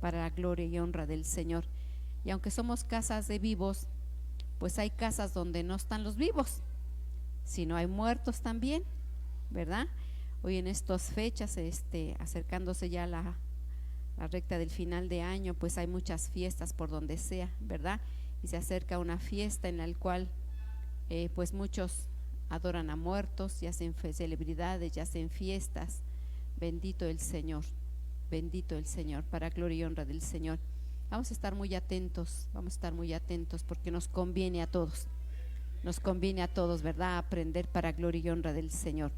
para la gloria y honra del Señor. Y aunque somos casas de vivos, pues hay casas donde no están los vivos, sino hay muertos también, ¿verdad? Hoy en estas fechas, acercándose ya la recta del final de año, pues hay muchas fiestas por donde sea, ¿verdad? Y se acerca una fiesta en la cual pues muchos adoran a muertos, y hacen celebridades, y hacen fiestas. Bendito el Señor, para gloria y honra del Señor. Vamos a estar muy atentos, porque nos conviene a todos, ¿verdad? Aprender para gloria y honra del Señor.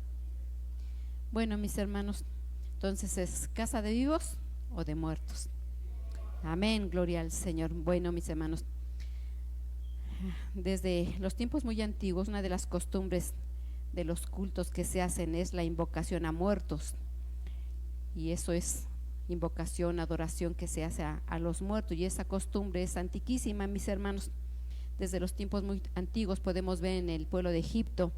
Bueno, mis hermanos, entonces, ¿es casa de vivos o de muertos? Amén, gloria al Señor. Bueno, mis hermanos, desde los tiempos muy antiguos, una de las costumbres de los cultos que se hacen es la invocación a muertos, y eso es invocación, adoración que se hace a los muertos, y esa costumbre es antiquísima, mis hermanos. Desde los tiempos muy antiguos podemos ver en el pueblo de Egipto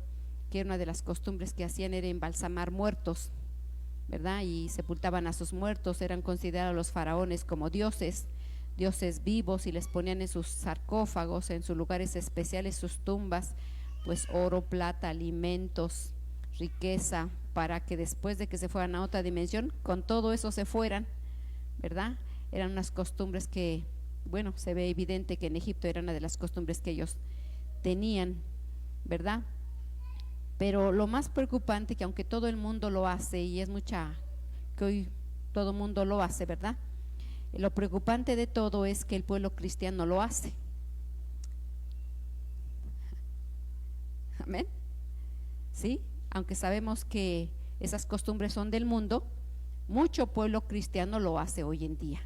que una de las costumbres que hacían era embalsamar muertos, ¿verdad? Y sepultaban a sus muertos. Eran considerados los faraones como dioses vivos, y les ponían en sus sarcófagos, en sus lugares especiales, sus tumbas, pues oro, plata, alimentos, riqueza, para que después de que se fueran a otra dimensión, con todo eso se fueran, ¿verdad? Eran unas costumbres que, bueno, se ve evidente que en Egipto era una de las costumbres que ellos tenían, ¿verdad? Pero lo más preocupante, que aunque todo el mundo lo hace, y es mucha, que hoy todo el mundo lo hace, ¿verdad? Lo preocupante de todo es que el pueblo cristiano lo hace. Amén. ¿Sí? Aunque sabemos que esas costumbres son del mundo, mucho pueblo cristiano lo hace hoy en día.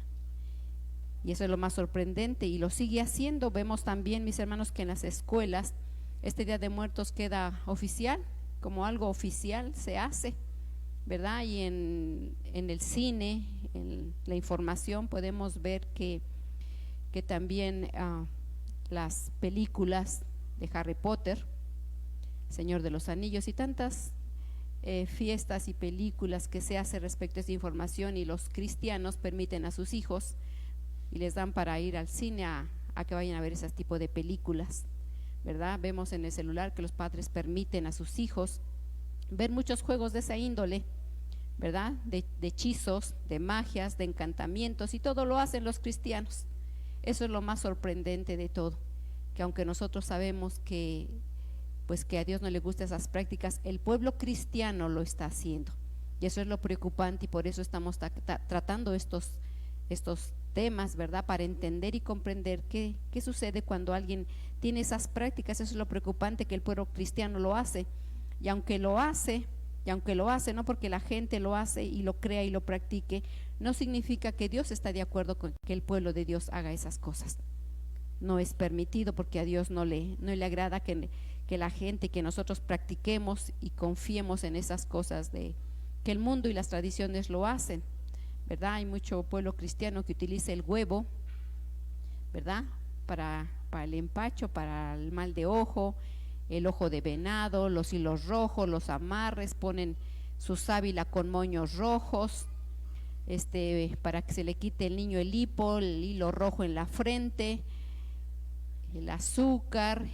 Y eso es lo más sorprendente, y lo sigue haciendo. Vemos también, mis hermanos, que en las escuelas este Día de Muertos queda oficial, como algo oficial se hace, ¿verdad? Y en el cine, en la información, podemos ver que también las películas de Harry Potter, Señor de los Anillos, y tantas fiestas y películas que se hace respecto a esta información, y los cristianos permiten a sus hijos y les dan para ir al cine a que vayan a ver ese tipo de películas, ¿verdad? Vemos en el celular que los padres permiten a sus hijos ver muchos juegos de esa índole, ¿verdad? De hechizos, de magias, de encantamientos, y todo lo hacen los cristianos. Eso es lo más sorprendente de todo, que aunque nosotros sabemos que pues que a Dios no le gustan esas prácticas, el pueblo cristiano lo está haciendo, y eso es lo preocupante, y por eso estamos tratando estos temas, ¿verdad? Para entender y comprender qué sucede cuando alguien tiene esas prácticas. Eso es lo preocupante, que el pueblo cristiano lo hace, y aunque lo hace, no porque la gente lo hace y lo crea y lo practique, no significa que Dios está de acuerdo con que el pueblo de Dios haga esas cosas. No es permitido, porque a Dios no le agrada que la gente, que nosotros practiquemos y confiemos en esas cosas de que el mundo y las tradiciones lo hacen, ¿verdad? Hay mucho pueblo cristiano que utiliza el huevo, ¿verdad? Para el empacho, para el mal de ojo, el ojo de venado, los hilos rojos, los amarres, ponen su sábila con moños rojos, para que se le quite el niño el hipo, el hilo rojo en la frente, el azúcar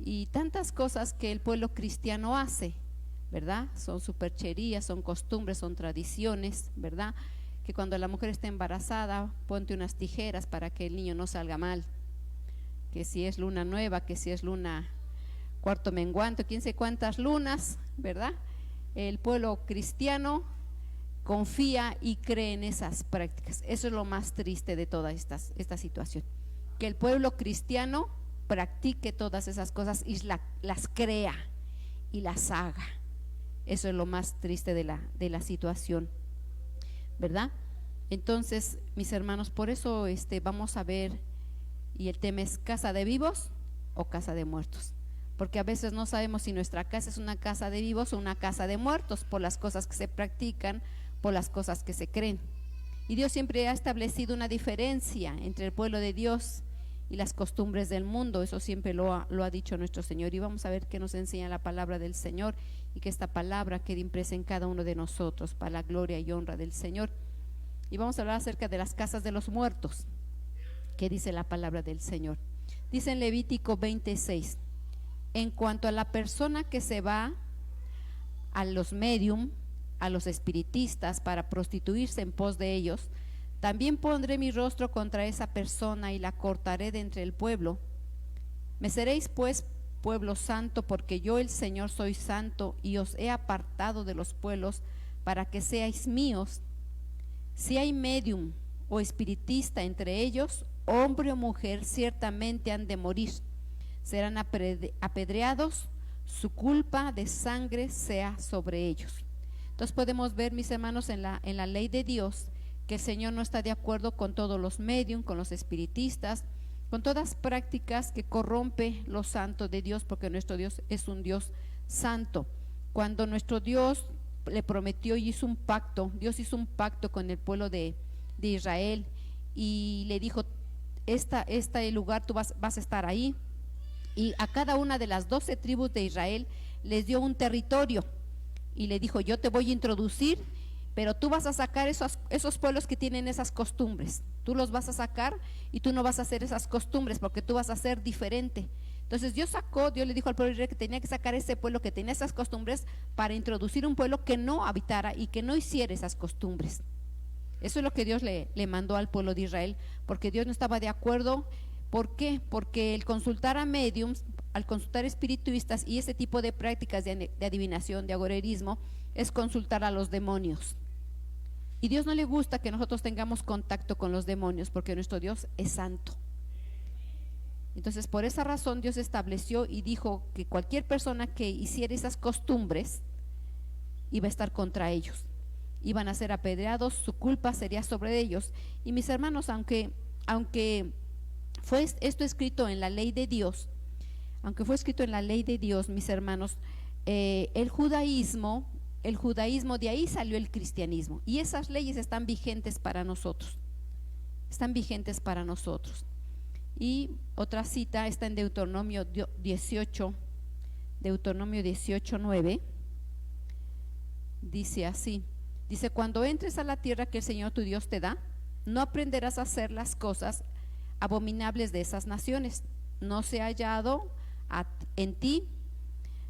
y tantas cosas que el pueblo cristiano hace, ¿verdad? Son supercherías, son costumbres, son tradiciones, ¿verdad? Que cuando la mujer está embarazada, ponte unas tijeras para que el niño no salga mal, que si es luna nueva, que si es luna cuarto menguante, quién sé cuántas lunas, ¿verdad? El pueblo cristiano confía y cree en esas prácticas. Eso es lo más triste de toda esta situación, que el pueblo cristiano practique todas esas cosas y las crea y las haga. Eso es lo más triste de la situación, ¿verdad? Entonces, mis hermanos, por eso vamos a ver, y el tema es casa de vivos o casa de muertos, porque a veces no sabemos si nuestra casa es una casa de vivos o una casa de muertos, por las cosas que se practican, por las cosas que se creen. Y Dios siempre ha establecido una diferencia entre el pueblo de Dios y las costumbres del mundo. Eso siempre lo ha dicho nuestro Señor, y vamos a ver qué nos enseña la palabra del Señor, y que esta palabra quede impresa en cada uno de nosotros para la gloria y honra del Señor. y vamos a hablar acerca de las casas de los muertos. ¿Qué dice la palabra del Señor? Dice en Levítico 26, en cuanto a la persona que se va a los medium, a los espiritistas para prostituirse en pos de ellos, también pondré mi rostro contra esa persona y la cortaré de entre el pueblo. Me seréis pues pueblo santo, porque yo el Señor soy santo y os he apartado de los pueblos para que seáis míos. Si hay medium o espiritista entre ellos, hombre o mujer, ciertamente han de morir, serán apedreados, su culpa de sangre sea sobre ellos. Entonces podemos ver, mis hermanos, en la ley de Dios, que el Señor no está de acuerdo con todos los medium, con los espiritistas, con todas prácticas que corrompe lo santo de Dios, porque nuestro Dios es un Dios santo. Cuando nuestro Dios le prometió y hizo un pacto, Dios hizo un pacto con el pueblo de Israel y le dijo, este lugar tú vas a estar ahí, y a cada una de las 12 tribus de Israel les dio un territorio y le dijo, yo te voy a introducir, pero tú vas a sacar esos pueblos que tienen esas costumbres, tú los vas a sacar y tú no vas a hacer esas costumbres porque tú vas a ser diferente. Entonces Dios le dijo al pueblo de Israel que tenía que sacar ese pueblo que tenía esas costumbres para introducir un pueblo que no habitara y que no hiciera esas costumbres. Eso es lo que Dios le mandó al pueblo de Israel, porque Dios no estaba de acuerdo. ¿Por qué? Porque el consultar a mediums, al consultar espiritistas y ese tipo de prácticas de adivinación, de agorerismo, es consultar a los demonios. Y Dios no le gusta que nosotros tengamos contacto con los demonios, porque nuestro Dios es santo. Entonces, por esa razón Dios estableció y dijo que cualquier persona que hiciera esas costumbres iba a estar contra ellos, iban a ser apedreados, su culpa sería sobre ellos. Y mis hermanos, aunque fue esto escrito en la ley de Dios, mis hermanos, el judaísmo, de ahí salió el cristianismo, y esas leyes están vigentes para nosotros. Y otra cita está en Deuteronomio 18:9. Dice así, dice, cuando entres a la tierra que el Señor tu Dios te da, no aprenderás a hacer las cosas abominables de esas naciones. No se ha hallado en ti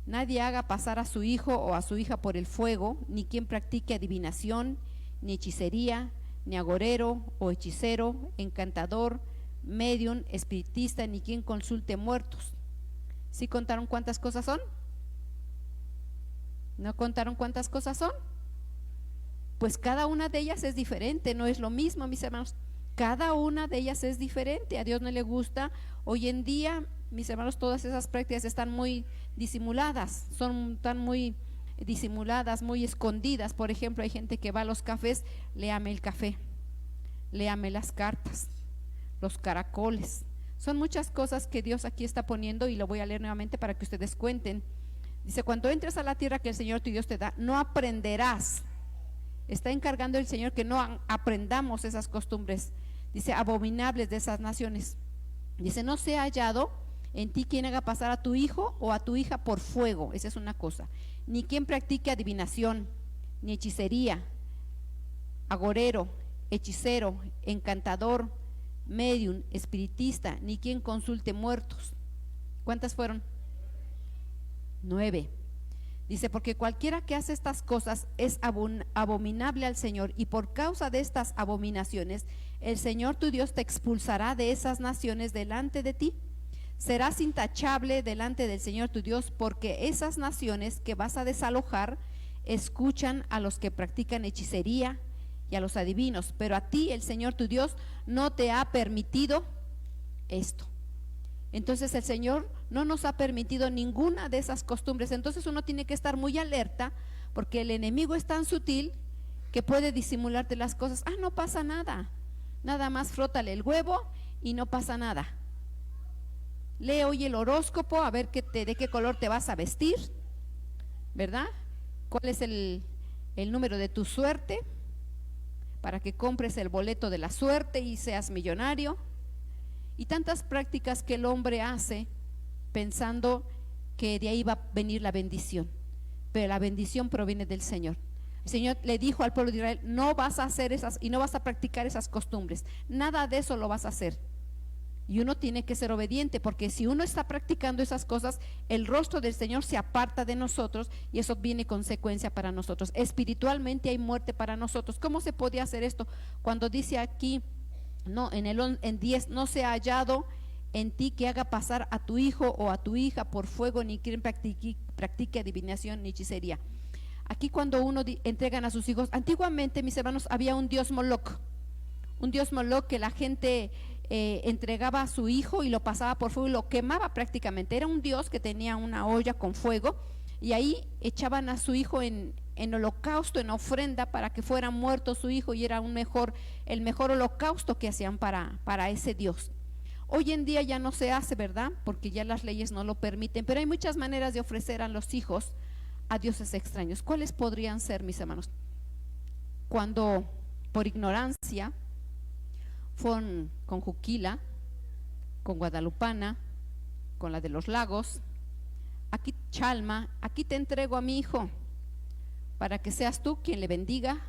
nadie haga pasar a su hijo o a su hija por el fuego, ni quien practique adivinación, ni hechicería, ni agorero o hechicero, encantador, medium, espiritista, ni quien consulte muertos. ¿Sí contaron cuántas cosas son? ¿No contaron cuántas cosas son? Pues cada una de ellas es diferente, no es lo mismo, mis hermanos. Cada una de ellas es diferente, a Dios no le gusta. Hoy en día, mis hermanos, todas esas prácticas están muy disimuladas, están muy disimuladas, muy escondidas. Por ejemplo, hay gente que va a los cafés, léame el café, léame las cartas, los caracoles. Son muchas cosas que Dios aquí está poniendo, y lo voy a leer nuevamente para que ustedes cuenten. Dice, cuando entres a la tierra que el Señor tu Dios te da, no aprenderás. Está encargando el Señor que no aprendamos esas costumbres, dice, abominables de esas naciones. Dice, no sea hallado en ti quien haga pasar a tu hijo o a tu hija por fuego, esa es una cosa, ni quien practique adivinación, ni hechicería, agorero, hechicero, encantador, medium, espiritista, ni quien consulte muertos. ¿Cuántas fueron? 9. Dice, porque cualquiera que hace estas cosas es abominable al Señor, y por causa de estas abominaciones el Señor tu Dios te expulsará de esas naciones delante de ti. Serás intachable delante del Señor tu Dios, porque esas naciones que vas a desalojar escuchan a los que practican hechicería y a los adivinos, pero a ti el Señor tu Dios no te ha permitido esto. Entonces el Señor no nos ha permitido ninguna de esas costumbres. Entonces uno tiene que estar muy alerta, porque el enemigo es tan sutil que puede disimularte las cosas. No pasa nada, nada más frótale el huevo y no pasa nada. Lee hoy el horóscopo a ver de qué color te vas a vestir, ¿verdad? ¿Cuál es el número de tu suerte? Para que compres el boleto de la suerte y seas millonario. Y tantas prácticas que el hombre hace pensando que de ahí va a venir la bendición, pero la bendición proviene del Señor. El Señor le dijo al pueblo de Israel: no vas a hacer esas y no vas a practicar esas costumbres, nada de eso lo vas a hacer. Y uno tiene que ser obediente, porque si uno está practicando esas cosas, el rostro del Señor se aparta de nosotros y eso viene consecuencia para nosotros. Espiritualmente hay muerte para nosotros. ¿Cómo se podía hacer esto? Cuando dice aquí, no, en 10, no se ha hallado en ti que haga pasar a tu hijo o a tu hija por fuego, ni quien practique adivinación ni hechicería. Aquí cuando uno entregan a sus hijos, antiguamente, mis hermanos, había un dios Moloch que la gente entregaba a su hijo y lo pasaba por fuego y lo quemaba prácticamente. Era un dios que tenía una olla con fuego y ahí echaban a su hijo en holocausto, en ofrenda, para que fuera muerto su hijo, y era el mejor holocausto que hacían para ese dios. Hoy en día ya no se hace, ¿verdad? Porque ya las leyes no lo permiten, pero hay muchas maneras de ofrecer a los hijos a dioses extraños. ¿Cuáles podrían ser, mis hermanos? Cuando por ignorancia con Juquila, con Guadalupana, con la de los lagos, aquí Chalma, aquí te entrego a mi hijo para que seas tú quien le bendiga,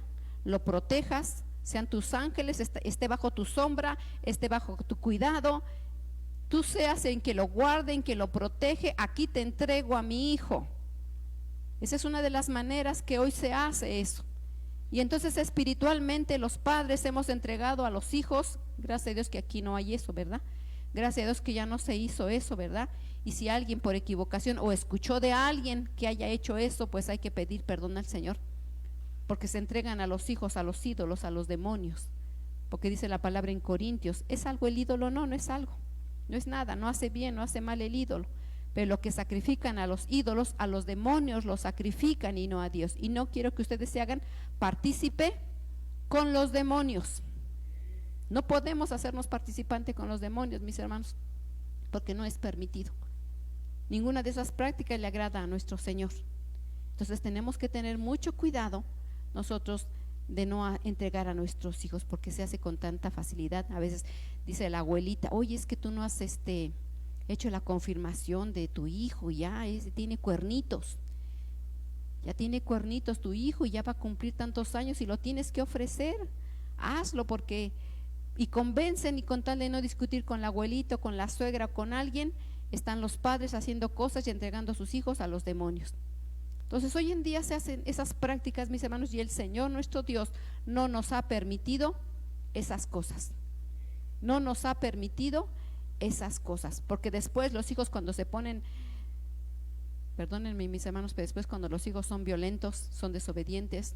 lo protejas, sean tus ángeles, esté bajo tu sombra, esté bajo tu cuidado, tú seas en que lo guarde, en que lo protege. Aquí te entrego a mi hijo. Esa es una de las maneras que hoy se hace eso. Y entonces espiritualmente los padres hemos entregado a los hijos. Gracias a Dios que aquí no hay eso, ¿verdad? Gracias a Dios que ya no se hizo eso, ¿verdad? Y si alguien por equivocación o escuchó de alguien que haya hecho eso, pues hay que pedir perdón al Señor, porque se entregan a los hijos, a los ídolos, a los demonios. Porque dice la palabra en Corintios: ¿es algo el ídolo? No, no es algo, no es nada, no hace bien, no hace mal el ídolo. Pero lo que sacrifican a los ídolos, a los demonios los sacrifican y no a Dios. Y no quiero que ustedes se hagan partícipe con los demonios. No podemos hacernos participante con los demonios, mis hermanos, porque no es permitido. Ninguna de esas prácticas le agrada a nuestro Señor. Entonces tenemos que tener mucho cuidado nosotros de no entregar a nuestros hijos, porque se hace con tanta facilidad. A veces dice la abuelita: oye, es que tú no has hecho la confirmación de tu hijo, ya tiene cuernitos, tu hijo, y ya va a cumplir tantos años y lo tienes que ofrecer, hazlo, porque, y convencen, y con tal de no discutir con la abuelita, con la suegra, con alguien, están los padres haciendo cosas y entregando a sus hijos a los demonios. Entonces hoy en día se hacen esas prácticas, mis hermanos, y el Señor nuestro Dios no nos ha permitido esas cosas, no nos ha permitido esas cosas, porque después los hijos, cuando se ponen, perdónenme mis hermanos, pero después cuando los hijos son violentos, son desobedientes,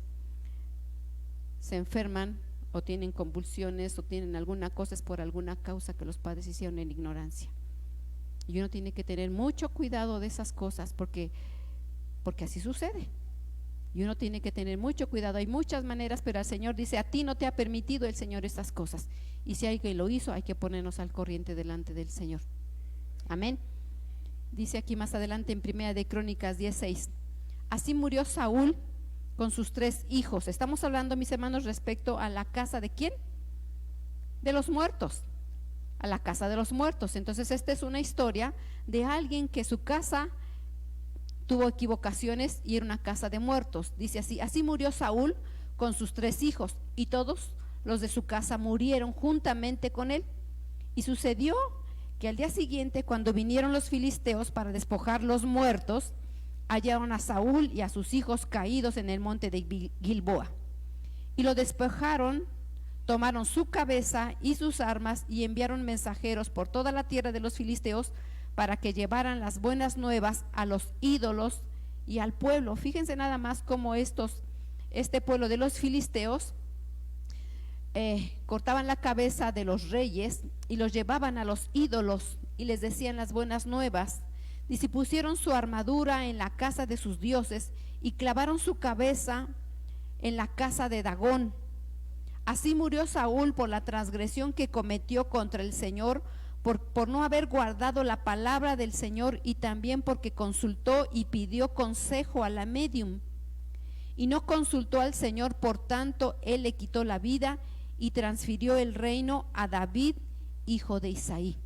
se enferman o tienen convulsiones o tienen alguna cosa, es por alguna causa que los padres hicieron en ignorancia. Y uno tiene que tener mucho cuidado de esas cosas, porque así sucede. Y uno tiene que tener mucho cuidado. Hay muchas maneras, pero el Señor dice: a ti no te ha permitido el Señor estas cosas. Y si alguien lo hizo, hay que ponernos al corriente delante del Señor. Amén. Dice aquí más adelante en Primera de Crónicas 10:6: así murió Saúl con sus 3 hijos. Estamos hablando, mis hermanos, respecto a la casa de ¿quién? De los muertos. A la casa de los muertos. Entonces esta es una historia de alguien que su casa tuvo equivocaciones y era una casa de muertos. Dice así: así murió Saúl con sus 3 hijos, y todos los de su casa murieron juntamente con él. Y sucedió que al día siguiente, cuando vinieron los filisteos para despojar los muertos, hallaron a Saúl y a sus hijos caídos en el monte de Gilboa, y lo despojaron. Tomaron su cabeza y sus armas y enviaron mensajeros por toda la tierra de los filisteos para que llevaran las buenas nuevas a los ídolos y al pueblo. Fíjense nada más cómo este pueblo de los filisteos cortaban la cabeza de los reyes y los llevaban a los ídolos y les decían las buenas nuevas. Y si pusieron su armadura en la casa de sus dioses y clavaron su cabeza en la casa de Dagón. Así murió Saúl por la transgresión que cometió contra el Señor, por no haber guardado la palabra del Señor, y también porque consultó y pidió consejo a la medium y no consultó al Señor. Por tanto, él le quitó la vida y transfirió el reino a David, hijo de Isaí.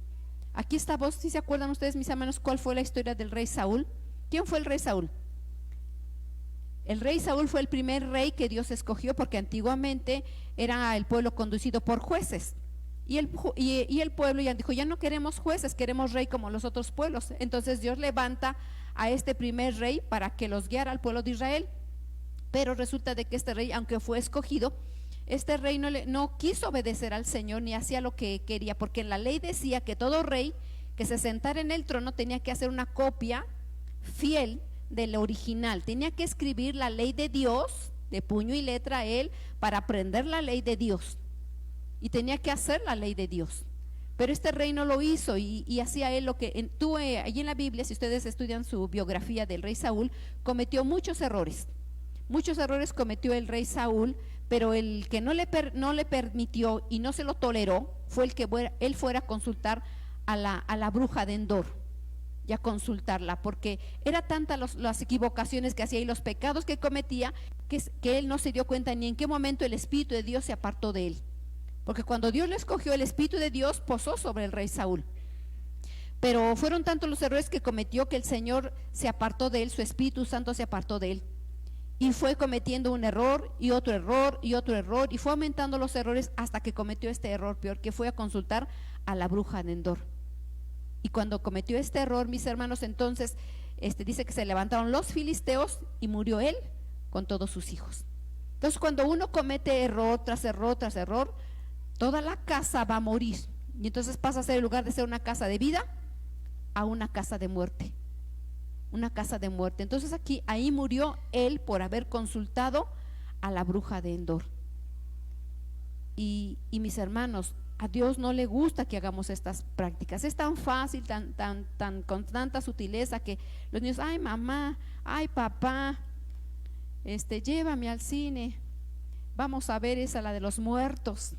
Aquí está, vos, si se acuerdan ustedes, mis hermanos, cuál fue la historia del rey Saúl. ¿Quién fue el rey Saúl? El rey Saúl fue el primer rey que Dios escogió, porque antiguamente era el pueblo conducido por jueces. Y el pueblo ya dijo, ya no queremos jueces, queremos rey como los otros pueblos. Entonces Dios levanta a este primer rey para que los guiara al pueblo de Israel. Pero resulta de que este rey, aunque fue escogido, este rey no quiso obedecer al Señor ni hacía lo que quería, porque en la ley decía que todo rey que se sentara en el trono tenía que hacer una copia fiel del original, tenía que escribir la ley de Dios de puño y letra él para aprender la ley de Dios, y tenía que hacer la ley de Dios. Pero este rey no lo hizo y hacía él lo que allí en la Biblia, si ustedes estudian su biografía del rey Saúl, cometió muchos errores cometió el rey Saúl, pero el que no le permitió y no se lo toleró fue el que él fuera a consultar a la bruja de Endor, y a consultarla, porque era tantas las equivocaciones que hacía y los pecados que cometía, que él no se dio cuenta ni en qué momento el Espíritu de Dios se apartó de él, porque cuando Dios lo escogió, el Espíritu de Dios posó sobre el rey Saúl. Pero fueron tantos los errores que cometió que el Señor se apartó de él, su Espíritu Santo se apartó de él, y fue cometiendo un error y otro error y otro error, y fue aumentando los errores hasta que cometió este error peor, que fue a consultar a la bruja de Endor. Y cuando cometió este error, mis hermanos, entonces dice que se levantaron los filisteos y murió él con todos sus hijos. Entonces, cuando uno comete error tras error tras error, toda la casa va a morir, y entonces pasa a ser, en lugar de ser una casa de vida, a una casa de muerte. Una casa de muerte. Entonces ahí murió él por haber consultado a la bruja de Endor. Y mis hermanos, a Dios no le gusta que hagamos estas prácticas. Es tan fácil, tan con tanta sutileza, que los niños, ay mamá, ay papá, llévame al cine, vamos a ver esa, la de los muertos.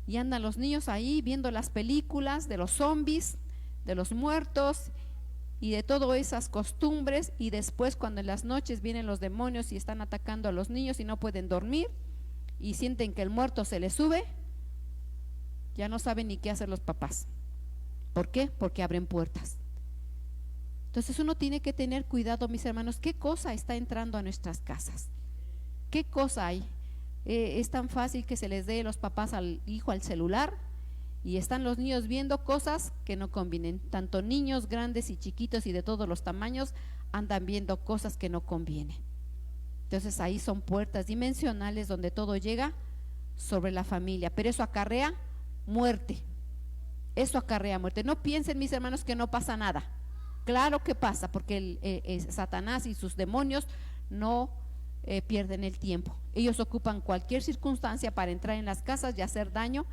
Y andan los niños ahí viendo las películas de los zombies, de los muertos y de todas esas costumbres, y después cuando en las noches vienen los demonios y están atacando a los niños y no pueden dormir y sienten que el muerto se les sube, ya no saben ni qué hacer los papás. ¿Por qué? Porque abren puertas. Entonces uno tiene que tener cuidado, mis hermanos, qué cosa está entrando a nuestras casas, qué cosa hay. Es tan fácil que se les dé los papás al hijo al celular, y están los niños viendo cosas que no convienen. Tanto niños grandes y chiquitos y de todos los tamaños andan viendo cosas que no convienen. Entonces ahí son puertas dimensionales donde todo llega sobre la familia, pero eso acarrea muerte. Eso acarrea muerte. No piensen, mis hermanos, que no pasa nada. Claro que pasa, porque Satanás y sus demonios no pierden el tiempo. Ellos ocupan cualquier circunstancia para entrar en las casas y hacer daño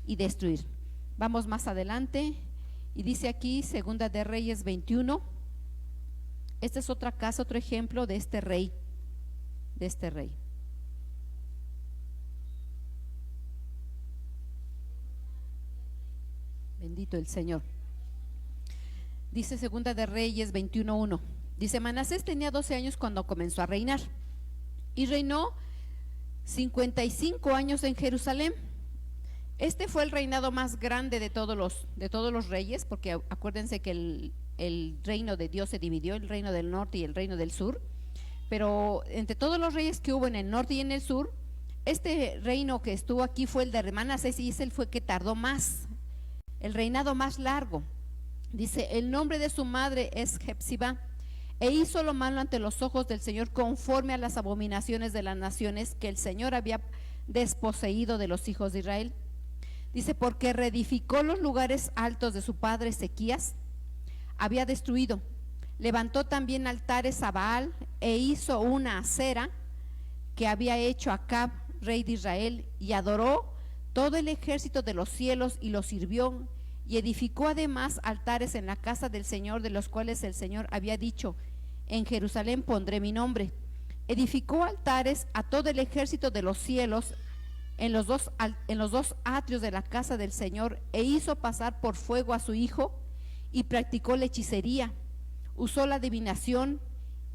y destruir. Vamos más adelante y dice aquí, Segunda de Reyes 21. Esta es otra casa, otro ejemplo de este rey, Bendito el Señor. Dice Segunda de Reyes 21:1. Dice: Manasés tenía 12 años cuando comenzó a reinar, y reinó 55 años en Jerusalén. Este fue el reinado más grande de todos los reyes, porque acuérdense que el reino de Dios se dividió, el reino del norte y el reino del sur. Pero entre todos los reyes que hubo en el norte y en el sur, este reino que estuvo aquí fue el de Manasés, y ese fue que tardó más, el reinado más largo. Dice: el nombre de su madre es Hepzibá, e hizo lo malo ante los ojos del Señor, conforme a las abominaciones de las naciones que el Señor había desposeído de los hijos de Israel. Dice: porque reedificó los lugares altos de su padre Ezequías, había destruido. Levantó también altares a Baal, e hizo una acera que había hecho Acab, rey de Israel, y adoró todo el ejército de los cielos y lo sirvió, y edificó además altares en la casa del Señor, de los cuales el Señor había dicho: en Jerusalén pondré mi nombre. Edificó altares a todo el ejército de los cielos en los dos atrios de la casa del Señor, e hizo pasar por fuego a su hijo, y practicó la hechicería, usó la adivinación,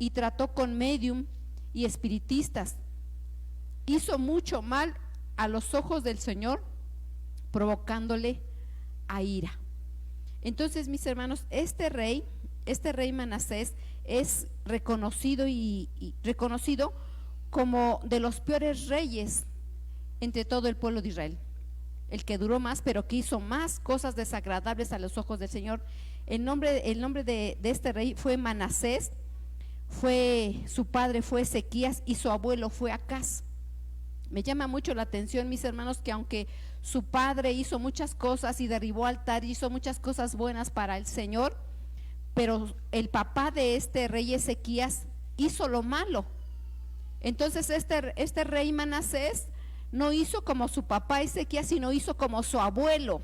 y trató con medium y espiritistas. Hizo mucho mal a los ojos del Señor, provocándole a ira. Entonces, mis hermanos, este rey este rey Manasés es reconocido y reconocido como de los peores reyes entre todo el pueblo de Israel, el que duró más, pero que hizo más cosas desagradables a los ojos del Señor. El nombre de este rey fue Manasés, su padre fue Ezequías y su abuelo fue Acaz. Me llama mucho la atención, mis hermanos, que aunque su padre hizo muchas cosas y derribó altar, hizo muchas cosas buenas para el Señor, pero el papá de este rey Ezequías hizo lo malo. Entonces este rey Manasés no hizo como su papá Ezequías, sino hizo como su abuelo.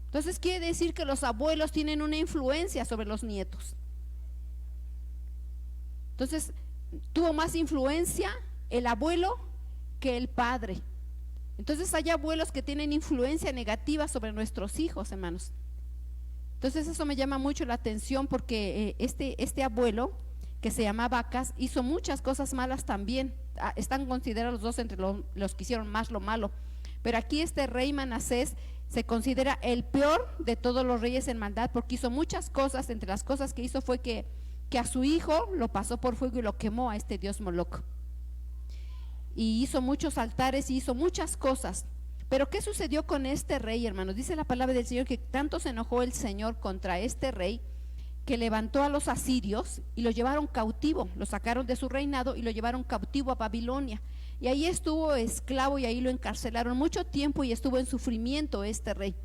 Entonces quiere decir que los abuelos tienen una influencia sobre los nietos. Entonces tuvo más influencia el abuelo que el padre. Entonces hay abuelos que tienen influencia negativa sobre nuestros hijos, hermanos. Entonces eso me llama mucho la atención, porque este abuelo, que se llamaba Acaz, hizo muchas cosas malas también. Están considerados los dos entre los que hicieron más lo malo. Pero aquí este rey Manasés se considera el peor de todos los reyes en maldad, porque hizo muchas cosas. Entre las cosas que hizo fue que a su hijo lo pasó por fuego y lo quemó a este dios Moloc. Y hizo muchos altares y hizo muchas cosas. Pero ¿qué sucedió con este rey, hermanos? Dice la palabra del Señor que tanto se enojó el Señor contra este rey, que levantó a los asirios y lo llevaron cautivo, lo sacaron de su reinado y lo llevaron cautivo a Babilonia. Y ahí estuvo esclavo y ahí lo encarcelaron mucho tiempo y estuvo en sufrimiento este rey.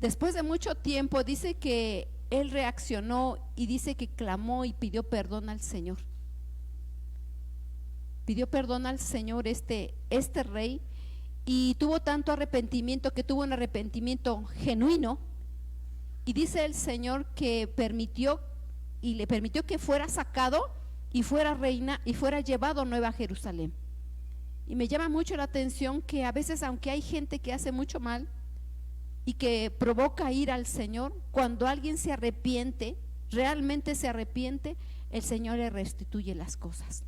Después de mucho tiempo dice que él reaccionó y dice que clamó y pidió perdón al Señor. Pidió perdón al Señor este rey, y tuvo tanto arrepentimiento, que tuvo un arrepentimiento genuino, y dice el Señor que le permitió que fuera sacado y fuera reina y fuera llevado nueva a Jerusalén. Y me llama mucho la atención que a veces, aunque hay gente que hace mucho mal y que provoca ira al Señor, cuando alguien se arrepiente, realmente se arrepiente, el Señor le restituye las cosas.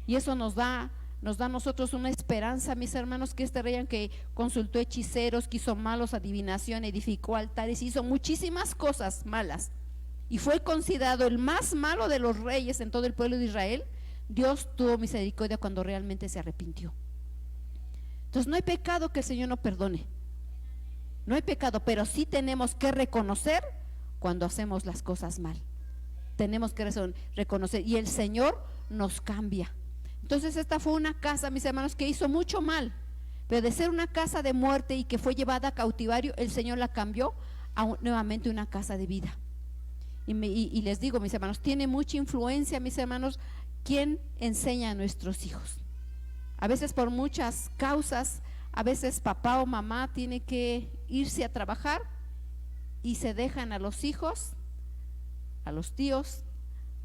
Y eso nos da a nosotros una esperanza, mis hermanos, que este rey, aunque consultó hechiceros, que hizo malos, adivinación, edificó altares, hizo muchísimas cosas malas y fue considerado el más malo de los reyes en todo el pueblo de Israel, Dios tuvo misericordia cuando realmente se arrepintió. Entonces no hay pecado que el Señor no perdone, no hay pecado, pero sí tenemos que reconocer cuando hacemos las cosas mal. Tenemos que reconocer, y el Señor nos cambia. Entonces esta fue una casa, mis hermanos, que hizo mucho mal, pero de ser una casa de muerte y que fue llevada a cautivario, el Señor la cambió a nuevamente una casa de vida. Y les digo, mis hermanos, tiene mucha influencia, mis hermanos, quien enseña a nuestros hijos. A veces por muchas causas, a veces papá o mamá tiene que irse a trabajar y se dejan a los hijos, a los tíos,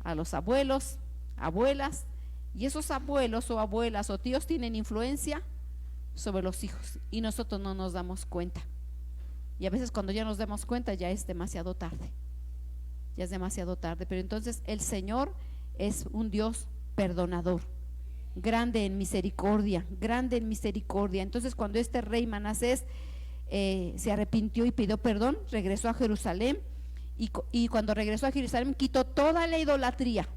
a los abuelos, abuelas. Y esos abuelos o abuelas o tíos tienen influencia sobre los hijos y nosotros no nos damos cuenta. Y a veces cuando ya nos damos cuenta ya es demasiado tarde. Ya es demasiado tarde. Pero entonces el Señor es un Dios perdonador, grande en misericordia, grande en misericordia. Entonces cuando este rey Manasés se arrepintió y pidió perdón, regresó a Jerusalén, y cuando regresó a Jerusalén quitó toda la idolatría,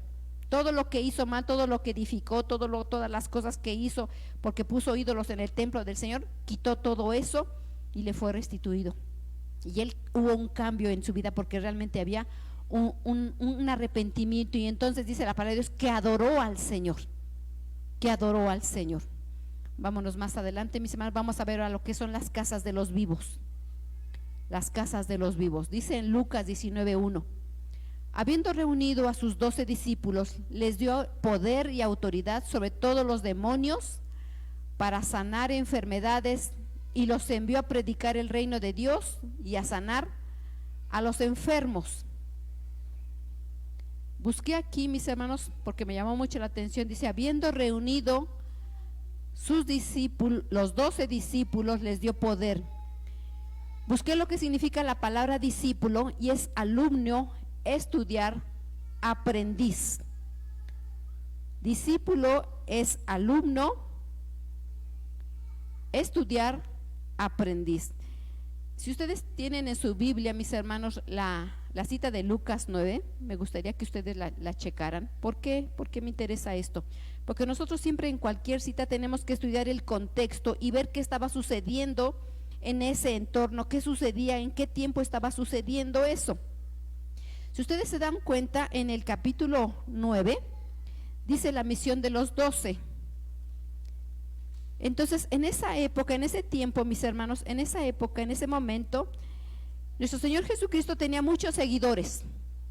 todo lo que hizo mal, todo lo que edificó, todas las cosas que hizo, porque puso ídolos en el templo del Señor, quitó todo eso y le fue restituido. Y él hubo un cambio en su vida, porque realmente había un arrepentimiento. Y entonces dice la palabra de Dios que adoró al Señor, que adoró al Señor. Vámonos más adelante, mis hermanos, vamos a ver a lo que son las casas de los vivos. Las casas de los vivos. Dice en Lucas 19:1: habiendo reunido a sus 12 discípulos, les dio poder y autoridad sobre todos los demonios para sanar enfermedades, y los envió a predicar el reino de Dios y a sanar a los enfermos. Busqué aquí, mis hermanos, porque me llamó mucho la atención. Dice, habiendo reunido sus discípulos, los 12 discípulos, les dio poder. Busqué lo que significa la palabra discípulo, y es alumno, estudiar, aprendiz. Discípulo es alumno, estudiar, aprendiz. Si ustedes tienen en su Biblia, mis hermanos, la la cita de Lucas 9, me gustaría que ustedes la checaran. ¿Por qué? ¿Por qué me interesa esto? Porque nosotros siempre en cualquier cita tenemos que estudiar el contexto y ver qué estaba sucediendo en ese entorno, qué sucedía, en qué tiempo estaba sucediendo eso. Si ustedes se dan cuenta, en el capítulo 9 dice la misión de los 12. Entonces, en esa época, en ese tiempo, mis hermanos, en esa época, en ese momento, nuestro Señor Jesucristo tenía muchos seguidores.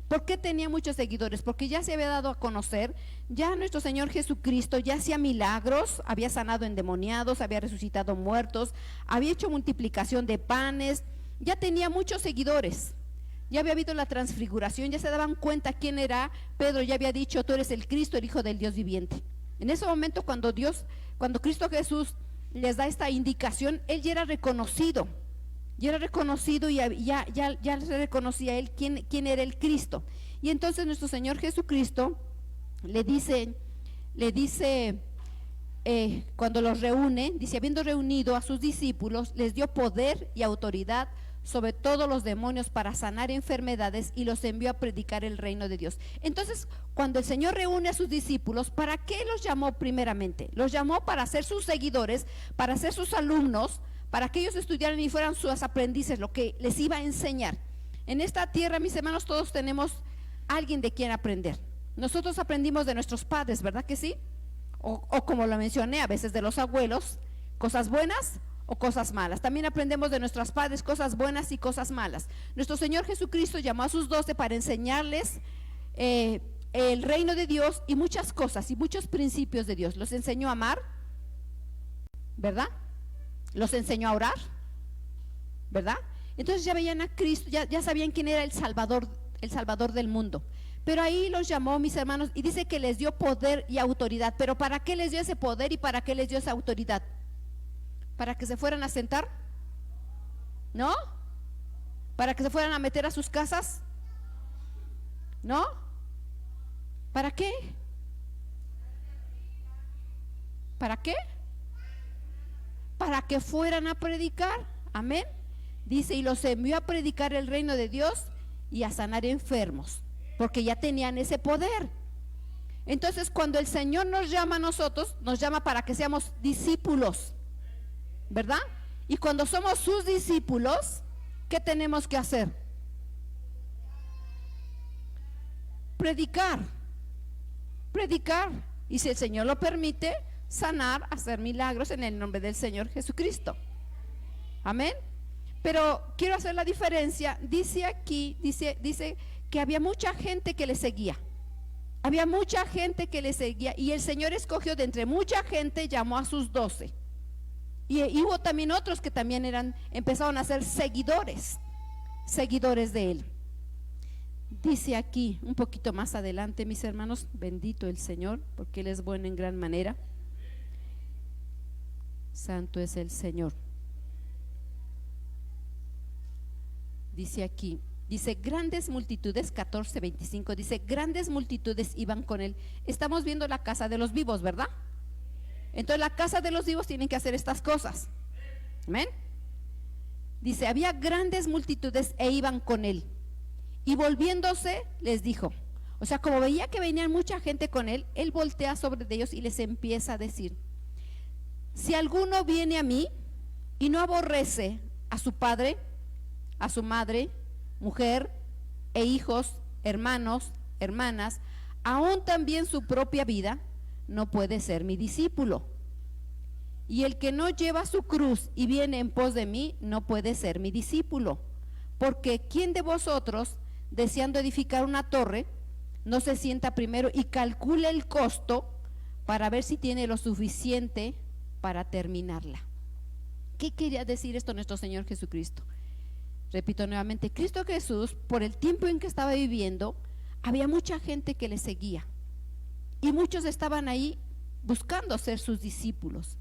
¿Por qué tenía muchos seguidores? Porque ya se había dado a conocer, ya nuestro Señor Jesucristo ya hacía milagros, había sanado endemoniados, había resucitado muertos, había hecho multiplicación de panes, ya tenía muchos seguidores. Ya había habido la transfiguración, ya se daban cuenta quién era. Pedro ya había dicho: tú eres el Cristo, el Hijo del Dios viviente. En ese momento, cuando Cristo Jesús les da esta indicación, él ya era reconocido. Ya era reconocido y ya se reconocía él quién era el Cristo. Y entonces nuestro Señor Jesucristo le dice cuando los reúne, dice: habiendo reunido a sus discípulos, les dio poder y autoridad sobre todos los demonios para sanar enfermedades, y los envió a predicar el reino de Dios. Entonces, cuando el Señor reúne a sus discípulos, ¿para qué los llamó primeramente? Los llamó para ser sus seguidores, para ser sus alumnos, para que ellos estudiaran y fueran sus aprendices, lo que les iba a enseñar. En esta tierra, mis hermanos, todos tenemos alguien de quien aprender. Nosotros aprendimos de nuestros padres, ¿verdad que sí? O como lo mencioné, a veces de los abuelos, cosas buenas o cosas malas. También aprendemos de nuestros padres cosas buenas y cosas malas. Nuestro Señor Jesucristo llamó a sus 12 para enseñarles el reino de Dios y muchas cosas y muchos principios de Dios. Los enseñó a amar, ¿verdad? Los enseñó a orar, ¿verdad? Entonces ya veían a Cristo, ya sabían quién era el Salvador del mundo. Pero ahí los llamó, mis hermanos, y dice que les dio poder y autoridad. ¿Pero para qué les dio ese poder y para qué les dio esa autoridad? ¿Para que se fueran a sentar? ¿No? ¿Para que se fueran a meter a sus casas? ¿No? ¿Para qué? ¿Para qué? Para que fueran a predicar. Amén. Dice: y los envió a predicar el reino de Dios y a sanar enfermos, porque ya tenían ese poder. Entonces, cuando el Señor nos llama a nosotros, nos llama para que seamos discípulos, ¿verdad? Y cuando somos sus discípulos, ¿qué tenemos que hacer? Predicar. Y si el Señor lo permite, sanar, hacer milagros en el nombre del Señor Jesucristo. Amén. Pero quiero hacer la diferencia. Dice aquí, dice que había mucha gente que le seguía. Había mucha gente que le seguía, y el Señor escogió de entre mucha gente, llamó a sus 12. Y hubo también otros que también empezaron a ser seguidores de él. Dice aquí un poquito más adelante, mis hermanos: bendito el Señor, porque Él es bueno en gran manera. Santo es el Señor. Dice aquí, dice: grandes multitudes, 14:25, dice: grandes multitudes iban con él. Estamos viendo la casa de los vivos, ¿verdad? Entonces la casa de los vivos tienen que hacer estas cosas. Amén. Dice: había grandes multitudes e iban con él. Y volviéndose les dijo, o sea, como veía que venían mucha gente con él, él voltea sobre ellos y les empieza a decir: si alguno viene a mí y no aborrece a su padre, a su madre, mujer e hijos, hermanos, hermanas, aún también su propia vida, no puede ser mi discípulo. Y el que no lleva su cruz y viene en pos de mí, no puede ser mi discípulo. Porque ¿quién de vosotros, deseando edificar una torre, no se sienta primero y calcula el costo para ver si tiene lo suficiente para terminarla? ¿Qué quería decir esto nuestro Señor Jesucristo? Repito nuevamente, Cristo Jesús, por el tiempo en que estaba viviendo, había mucha gente que le seguía, y muchos estaban ahí buscando ser sus discípulos,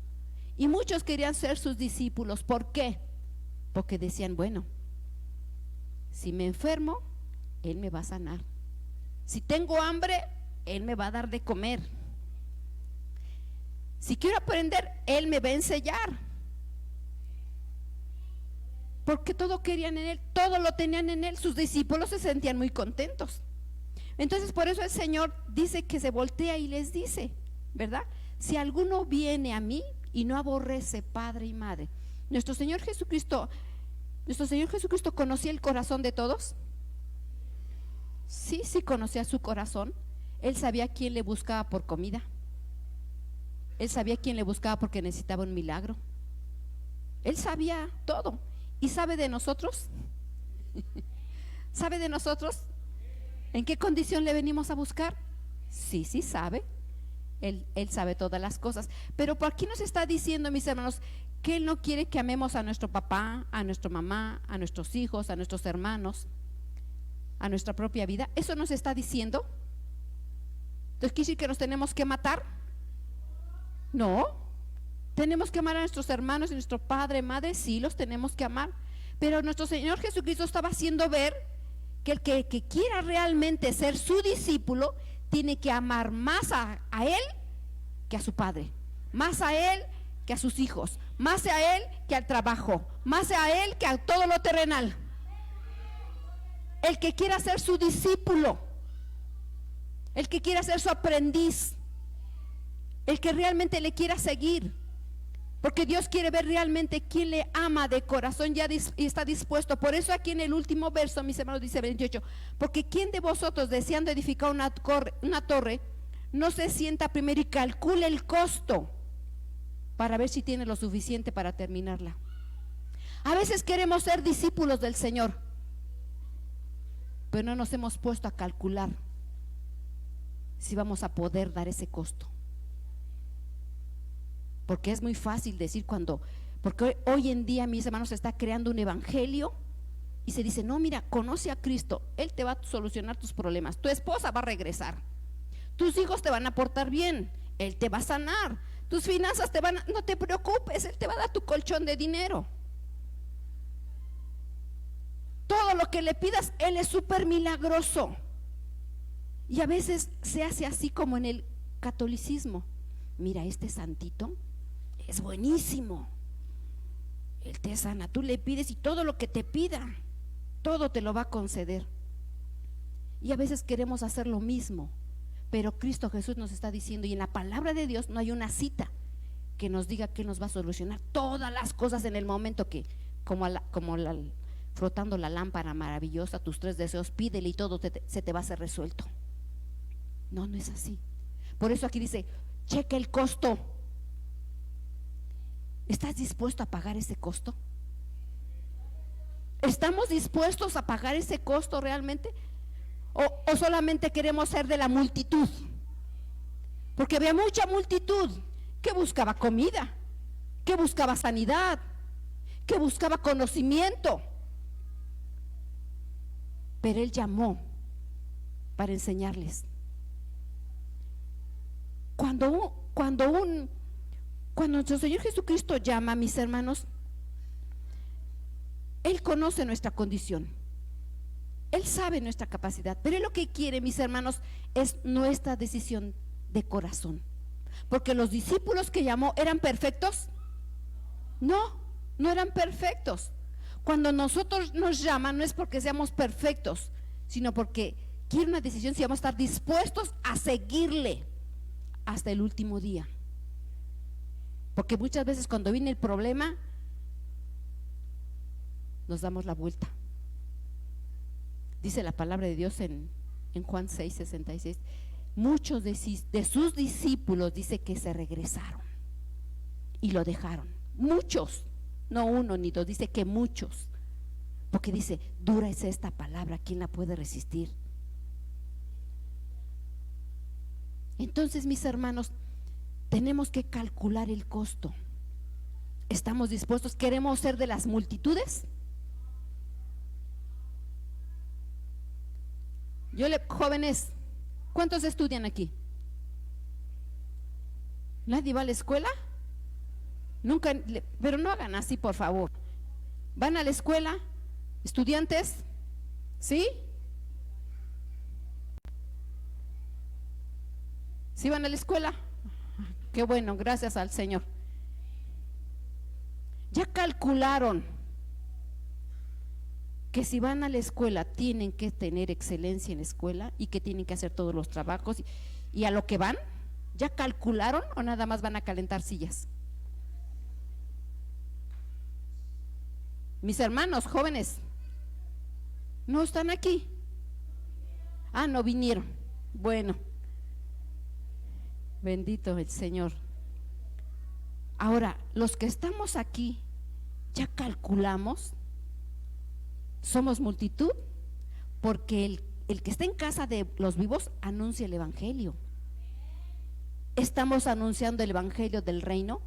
y muchos querían ser sus discípulos. ¿Por qué? Porque decían: bueno, si me enfermo, Él me va a sanar. Si tengo hambre, Él me va a dar de comer. Si quiero aprender, Él me va a enseñar. porque todo querían en Él, todo lo tenían en Él. Sus discípulos se sentían muy contentos. Entonces por eso el Señor dice que se voltea y les dice, ¿verdad? Si alguno viene a mí y no aborrece padre y madre. Nuestro Señor Jesucristo conocía el corazón de todos. Sí, sí conocía su corazón. Él sabía quién le buscaba por comida. Él sabía quién le buscaba porque necesitaba un milagro. Él sabía todo. ¿Y sabe de nosotros? ¿Sabe de nosotros? ¿En qué condición le venimos a buscar? Sí, sí sabe. Él sabe todas las cosas. Pero ¿por qué nos está diciendo, mis hermanos, que Él no quiere que amemos a nuestro papá, a nuestra mamá, a nuestros hijos, a nuestros hermanos, a nuestra propia vida? ¿Eso nos está diciendo? Entonces, ¿quiere decir que nos tenemos que matar? No. ¿Tenemos que amar a nuestros hermanos y nuestro padre, madre? Sí, los tenemos que amar. Pero nuestro Señor Jesucristo estaba haciendo ver que el que quiera realmente ser su discípulo tiene que amar más a Él que a su padre, más a Él que a sus hijos, más a Él que al trabajo, más a Él que a todo lo terrenal. El que quiera ser su discípulo, el que quiera ser su aprendiz, el que realmente le quiera seguir, porque Dios quiere ver realmente quién le ama de corazón y está dispuesto. Por eso aquí en el último verso, mis hermanos, dice 28, porque ¿quién de vosotros, deseando edificar una torre, no se sienta primero y calcule el costo para ver si tiene lo suficiente para terminarla? A veces queremos ser discípulos del Señor, pero no nos hemos puesto a calcular si vamos a poder dar ese costo. Porque es muy fácil decir porque hoy en día, mis hermanos, se está creando un evangelio y se dice, no, mira, conoce a Cristo, Él te va a solucionar tus problemas, tu esposa va a regresar, tus hijos te van a portar bien, Él te va a sanar, tus finanzas no te preocupes, Él te va a dar tu colchón de dinero. Todo lo que le pidas, Él es súper milagroso. Y a veces se hace así como en el catolicismo. Mira, este santito es buenísimo, Él te sana, tú le pides y todo lo que te pida, todo te lo va a conceder. Y a veces queremos hacer lo mismo, pero Cristo Jesús nos está diciendo, y en la palabra de Dios no hay una cita que nos diga que nos va a solucionar todas las cosas en el momento, que frotando la lámpara maravillosa, tus 3 deseos, pídele y todo se te va a hacer resuelto. No, no es así. Por eso aquí dice, cheque el costo. ¿Estás dispuesto a pagar ese costo? ¿Estamos dispuestos a pagar ese costo realmente? ¿O solamente queremos ser de la multitud? Porque había mucha multitud que buscaba comida, que buscaba sanidad, que buscaba conocimiento. Pero Él llamó para enseñarles. Cuando nuestro Señor Jesucristo llama, mis hermanos, Él conoce nuestra condición, Él sabe nuestra capacidad, pero Él lo que quiere, mis hermanos, es nuestra decisión de corazón. Porque los discípulos que llamó, ¿eran perfectos? No, no eran perfectos. Cuando nosotros nos llaman, no es porque seamos perfectos, sino porque quiere una decisión si vamos a estar dispuestos a seguirle hasta el último día. Porque muchas veces cuando viene el problema, nos damos la vuelta. Dice la palabra de Dios en Juan 6:66, muchos de sus discípulos, dice que se regresaron y lo dejaron. Muchos, no uno ni dos, dice que muchos. Porque dice, dura es esta palabra, ¿quién la puede resistir? Entonces, mis hermanos, tenemos que calcular el costo. ¿Estamos dispuestos? ¿Queremos ser de las multitudes? Jóvenes, ¿cuántos estudian aquí? ¿Nadie va a la escuela? Nunca, pero no hagan así, por favor. ¿Van a la escuela? ¿Estudiantes? ¿Sí? ¿Sí van a la escuela? Qué bueno, gracias al Señor. Ya calcularon que si van a la escuela tienen que tener excelencia en la escuela y que tienen que hacer todos los trabajos y a lo que van, ¿ya calcularon o nada más van a calentar sillas? Mis hermanos jóvenes no están aquí. Ah, no vinieron. Bueno, bendito el Señor. Ahora, los que estamos aquí, ¿ya calculamos? Somos multitud, porque el que está en casa de los vivos anuncia el evangelio. ¿Estamos anunciando el evangelio del reino?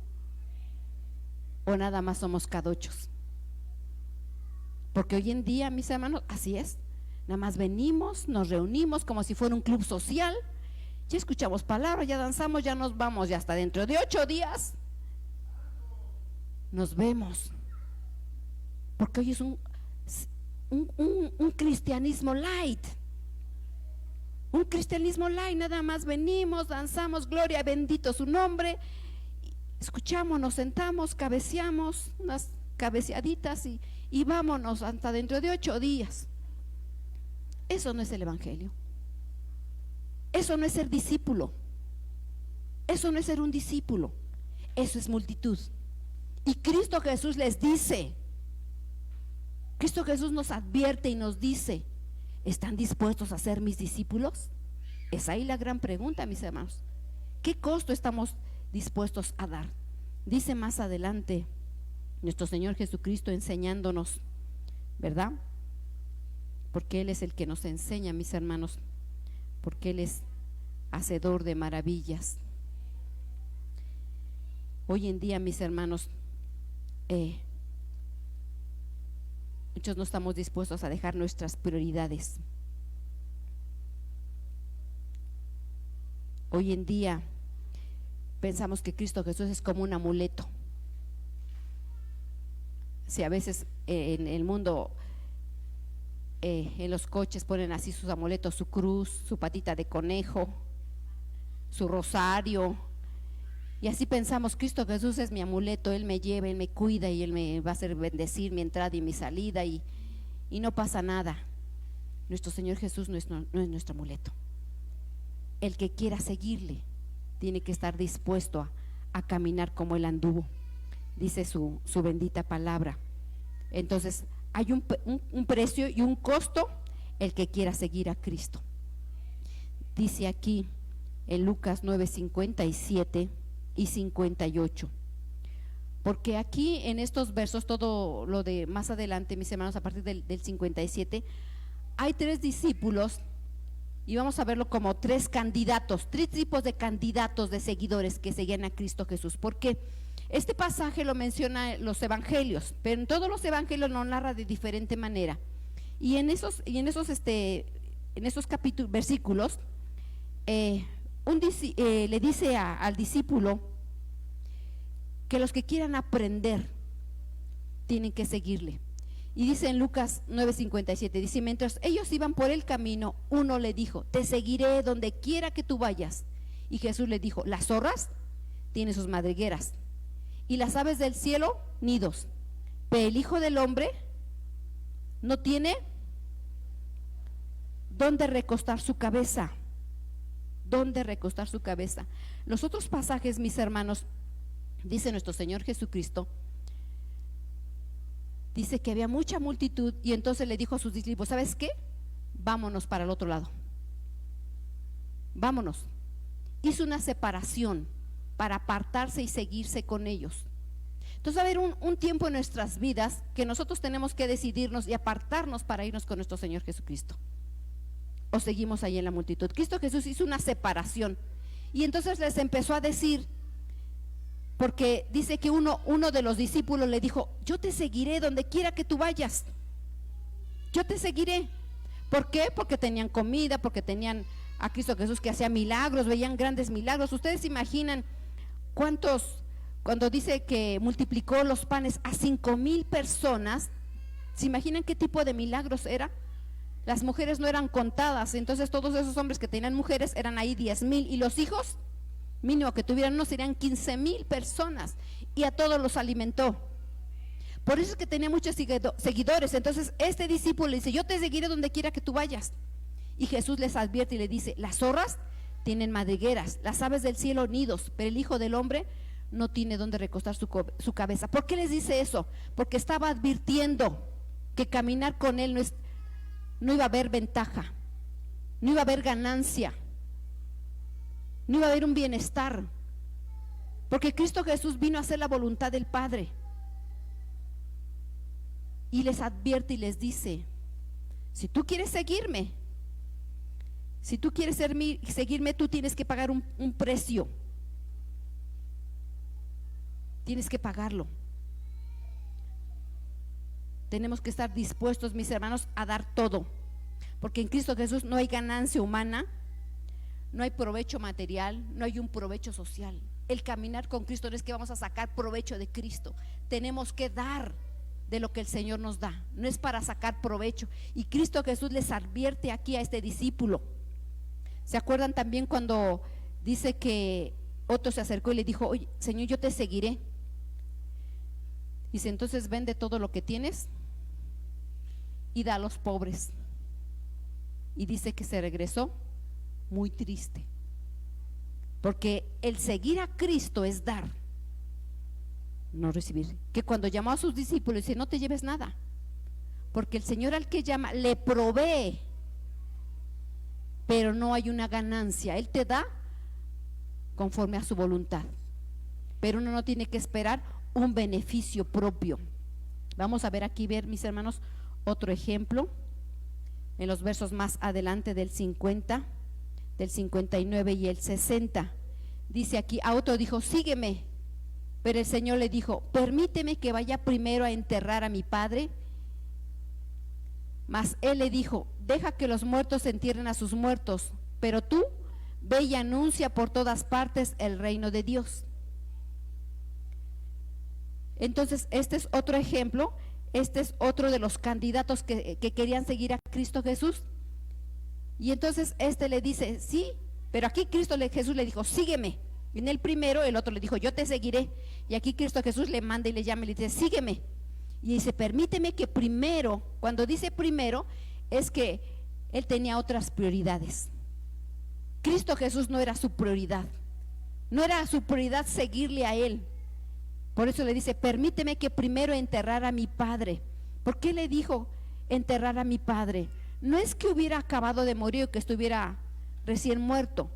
¿O nada más somos cadochos? Porque hoy en día, mis hermanos, así es. Nada más venimos, nos reunimos como si fuera un club social, ya escuchamos palabras, ya danzamos, ya nos vamos, ya hasta dentro de 8 días nos vemos. Porque hoy es un cristianismo light. Un cristianismo light, nada más venimos, danzamos, gloria, bendito su nombre, escuchamos, nos sentamos, cabeceamos, unas cabeceaditas y vámonos hasta dentro de 8 días. Eso no es el evangelio. Eso no es ser discípulo. Eso no es ser un discípulo. Eso es multitud. Y Cristo Jesús les dice, Cristo Jesús nos advierte y nos dice: ¿están dispuestos a ser mis discípulos? Es ahí la gran pregunta, mis hermanos. ¿Qué costo estamos dispuestos a dar? Dice más adelante nuestro Señor Jesucristo enseñándonos, ¿verdad? Porque Él es el que nos enseña, mis hermanos, porque Él es hacedor de maravillas. Hoy en día, mis hermanos, muchos no estamos dispuestos a dejar nuestras prioridades. Hoy en día pensamos que Cristo Jesús es como un amuleto. Si a veces en el mundo, en los coches ponen así sus amuletos, su cruz, su patita de conejo, su rosario, y así pensamos: Cristo Jesús es mi amuleto, Él me lleva, Él me cuida y Él me va a hacer bendecir mi entrada y mi salida, y no pasa nada. Nuestro Señor Jesús no es nuestro amuleto. El que quiera seguirle tiene que estar dispuesto a caminar como Él anduvo, dice su bendita palabra. Entonces hay un precio y un costo el que quiera seguir a Cristo. Dice aquí en Lucas 9:57 y 58, porque aquí en estos versos, todo lo de más adelante, mis hermanos, a partir del 57, hay 3 discípulos, y vamos a verlo como 3 candidatos, 3 tipos de candidatos de seguidores que seguían a Cristo Jesús. Porque este pasaje lo menciona los evangelios, pero en todos los evangelios lo narra de diferente manera. Y en esos capítulos, versículos, le dice al discípulo que los que quieran aprender tienen que seguirle. Y dice en Lucas 9:57, dice: mientras ellos iban por el camino, uno le dijo: te seguiré donde quiera que tú vayas. Y Jesús le dijo: las zorras tienen sus madrigueras y las aves del cielo nidos, pero el Hijo del Hombre no tiene dónde recostar su cabeza. ¿Dónde recostar su cabeza? Los otros pasajes, mis hermanos, dice nuestro Señor Jesucristo, dice que había mucha multitud, y entonces le dijo a sus discípulos: ¿sabes qué? Vámonos para el otro lado. Vámonos. Hizo una separación para apartarse y seguirse con ellos. Entonces va a haber un tiempo en nuestras vidas que nosotros tenemos que decidirnos y apartarnos para irnos con nuestro Señor Jesucristo, o seguimos ahí en la multitud. Cristo Jesús hizo una separación, y entonces les empezó a decir, porque dice que uno de los discípulos le dijo: yo te seguiré donde quiera que tú vayas, yo te seguiré. ¿Por qué? Porque tenían comida, porque tenían a Cristo Jesús que hacía milagros, veían grandes milagros. Ustedes se imaginan cuando dice que multiplicó los panes a 5,000 personas, ¿se imaginan qué tipo de milagros era? Las mujeres no eran contadas, entonces todos esos hombres que tenían mujeres eran ahí 10,000, y los hijos mínimo que tuvieran no serían 15,000 personas, y a todos los alimentó. Por eso es que tenía muchos seguidores. Entonces este discípulo le dice: yo te seguiré donde quiera que tú vayas. Y Jesús les advierte y le dice: las zorras tienen madrigueras, las aves del cielo nidos, pero el Hijo del Hombre no tiene donde recostar su cabeza. ¿Por qué les dice eso? Porque estaba advirtiendo que caminar con él no iba a haber ventaja, no iba a haber ganancia, no iba a haber un bienestar, porque Cristo Jesús vino a hacer la voluntad del Padre. Y les advierte y les dice: si tú quieres seguirme, tú tienes que pagar un precio, tienes que pagarlo. Tenemos que estar dispuestos, mis hermanos, a dar todo, porque en Cristo Jesús no hay ganancia humana, no hay provecho material, no hay un provecho social. El caminar con Cristo no es que vamos a sacar provecho de Cristo, tenemos que dar de lo que el Señor nos da, no es para sacar provecho. Y Cristo Jesús les advierte aquí a este discípulo. ¿Se acuerdan también cuando dice que otro se acercó y le dijo: oye, Señor, yo te seguiré? Dice: entonces vende todo lo que tienes y da a los pobres. Y dice que se regresó muy triste, porque el seguir a Cristo es dar, no recibir. Que cuando llamó a sus discípulos dice: no te lleves nada, porque el Señor al que llama le provee, pero no hay una ganancia. Él te da conforme a su voluntad, pero uno no tiene que esperar un beneficio propio. Vamos a ver aquí, mis hermanos, otro ejemplo en los versos más adelante del 50, del 59 y el 60. Dice aquí: a otro dijo: sígueme. Pero el Señor le dijo: permíteme que vaya primero a enterrar a mi padre. Mas él le dijo: deja que los muertos entierren a sus muertos, pero tú ve y anuncia por todas partes el reino de Dios. Entonces este es otro ejemplo, este es otro de los candidatos que querían seguir a Cristo Jesús. Y entonces este le dice: sí, pero aquí Jesús le dijo: sígueme. En el primero el otro le dijo: yo te seguiré. Y aquí Cristo Jesús le manda y le llama y le dice: sígueme. Y dice: permíteme que primero. Cuando dice primero es que él tenía otras prioridades. Cristo Jesús no era su prioridad, no era su prioridad seguirle a él. Por eso le dice: permíteme que primero enterrar a mi padre. ¿Por qué le dijo enterrar a mi padre? No es que hubiera acabado de morir o que estuviera recién muerto.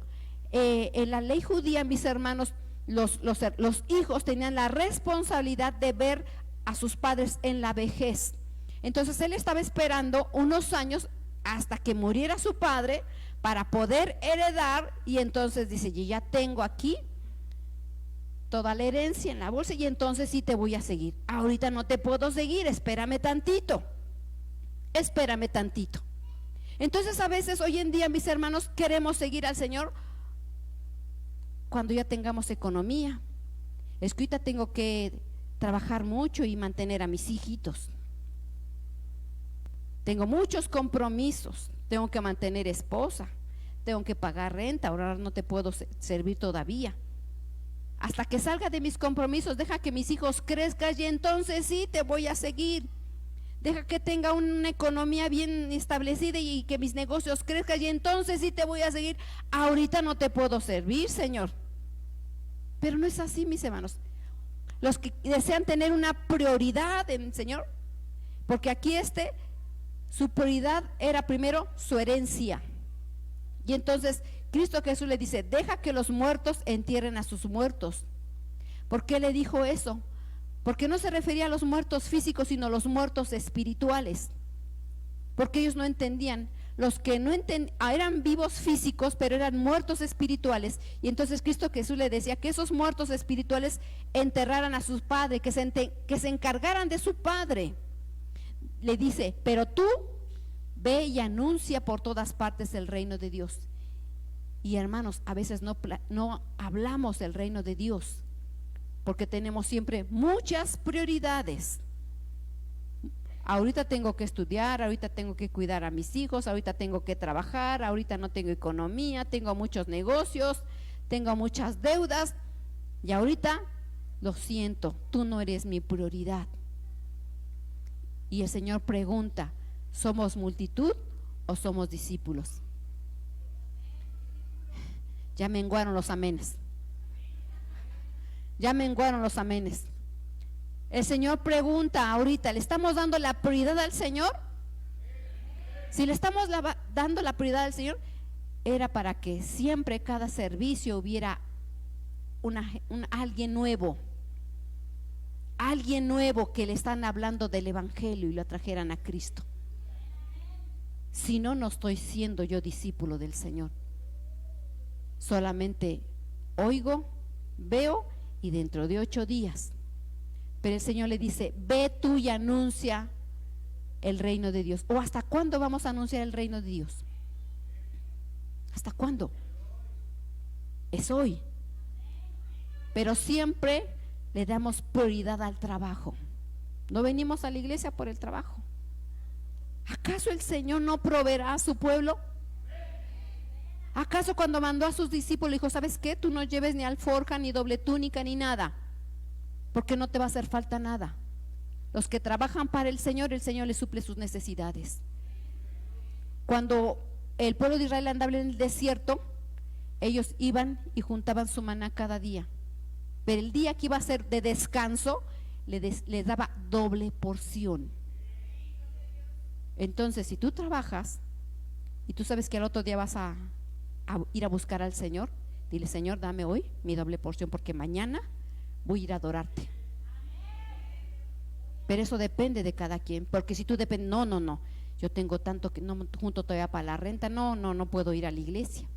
En la ley judía, mis hermanos, los hijos tenían la responsabilidad de ver a sus padres en la vejez. Entonces él estaba esperando unos años hasta que muriera su padre para poder heredar. Y entonces dice: yo ya tengo aquí toda la herencia en la bolsa, y entonces sí te voy a seguir. Ahorita no te puedo seguir, espérame tantito. Entonces a veces hoy en día, mis hermanos, queremos seguir al Señor cuando ya tengamos economía. Es que ahorita tengo que trabajar mucho y mantener a mis hijitos, tengo muchos compromisos, tengo que mantener esposa, tengo que pagar renta, ahora no te puedo servir todavía. Hasta que salga de mis compromisos, deja que mis hijos crezcan y entonces sí te voy a seguir. Deja que tenga una economía bien establecida y que mis negocios crezcan y entonces sí te voy a seguir. Ahorita no te puedo servir, Señor. Pero no es así, mis hermanos. Los que desean tener una prioridad en el Señor, porque aquí su prioridad era primero su herencia. Y entonces Cristo Jesús le dice: deja que los muertos entierren a sus muertos. ¿Por qué le dijo eso? Porque no se refería a los muertos físicos, sino a los muertos espirituales. Porque ellos no entendían. Los que no eran vivos físicos, pero eran muertos espirituales. Y entonces Cristo Jesús le decía que esos muertos espirituales enterraran a su padre, que se encargaran de su padre. Le dice: pero tú ve y anuncia por todas partes el reino de Dios. Y hermanos, a veces no hablamos del reino de Dios, porque tenemos siempre muchas prioridades. Ahorita tengo que estudiar, ahorita tengo que cuidar a mis hijos, ahorita tengo que trabajar, ahorita no tengo economía, tengo muchos negocios, tengo muchas deudas, y ahorita, lo siento, tú no eres mi prioridad. Y el Señor pregunta, ¿somos multitud o somos discípulos? Ya menguaron los amenes. Ya menguaron los amenes. El Señor pregunta ahorita, ¿le estamos dando la prioridad al Señor? Si le estamos dando la prioridad al Señor, era para que siempre cada servicio hubiera alguien nuevo que le están hablando del Evangelio y lo trajeran a Cristo. Si no, no estoy siendo yo discípulo del Señor. Solamente oigo, veo y dentro de 8 días. Pero el Señor le dice, ve tú y anuncia el reino de Dios. ¿O hasta cuándo vamos a anunciar el reino de Dios? ¿Hasta cuándo? Es hoy. Pero siempre le damos prioridad al trabajo. No venimos a la iglesia por el trabajo. ¿Acaso el Señor no proveerá a su pueblo? ¿Acaso cuando mandó a sus discípulos dijo, ¿sabes qué? Tú no lleves ni alforja, ni doble túnica, ni nada, porque no te va a hacer falta nada. Los que trabajan para el Señor les suple sus necesidades. Cuando el pueblo de Israel andaba en el desierto, ellos iban y juntaban su maná cada día, pero el día que iba a ser de descanso les daba doble porción. Entonces, si tú trabajas y tú sabes que al otro día vas a ir a buscar al Señor, dile, Señor, dame hoy mi doble porción, porque mañana voy a ir a adorarte. Pero eso depende de cada quien, porque si tú dependes, no, yo tengo tanto que no junto todavía para la renta, no puedo ir a la iglesia,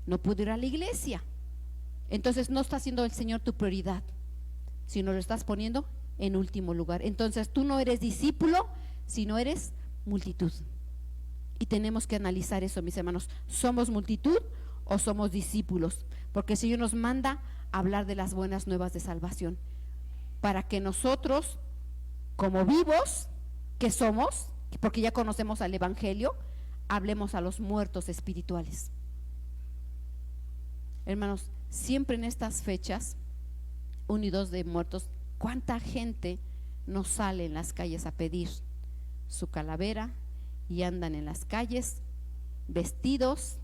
no puedo ir a la iglesia. Entonces no está haciendo el Señor tu prioridad, sino lo estás poniendo en último lugar. Entonces tú no eres discípulo, sino eres multitud. Y tenemos que analizar eso, mis hermanos. ¿Somos multitud o somos discípulos? Porque el Señor nos manda a hablar de las buenas nuevas de salvación, para que nosotros, como vivos que somos, porque ya conocemos al Evangelio, hablemos a los muertos espirituales. Hermanos, siempre en estas fechas, 1 y 2 de muertos, ¿cuánta gente no sale en las calles a pedir su calavera? Y andan en las calles vestidos,